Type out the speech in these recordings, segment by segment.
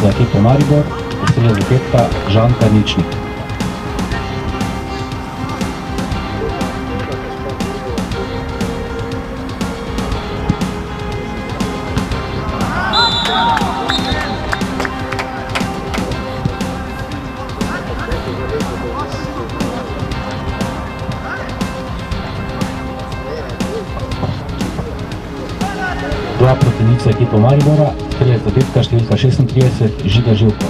za ekipo Maribor, strelec zadetka Žan Karničnik. Dva proti nič za ekipo Maribora, strelec zadetka številka 36 Žiga Živko.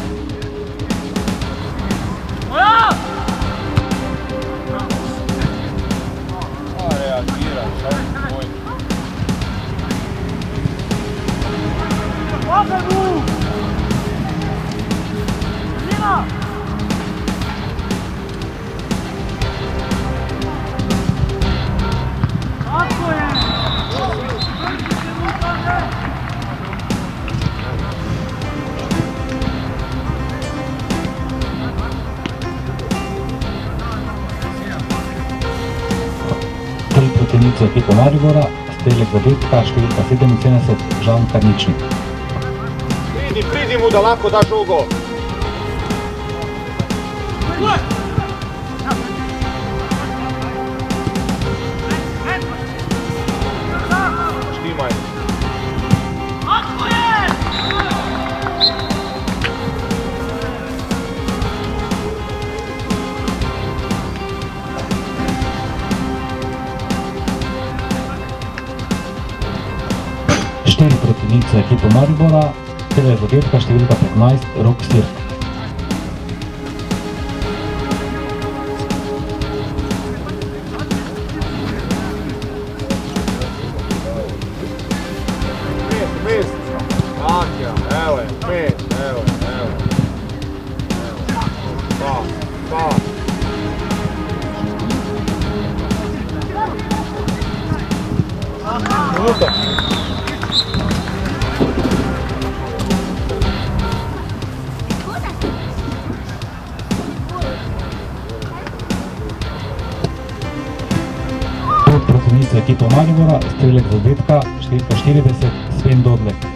Proti nič za ekipo Maribora, strelec zadetka številka 77 Žan Karničnik. Pridi mu da lako da žogo. Štimaj. Štiri proti nič za ekipo Maribora, strelec zadetka številka 15 Rok Sirk. Proti nič za ekipo Maribora, strelec zadetka številka 40 Sven Dodlek.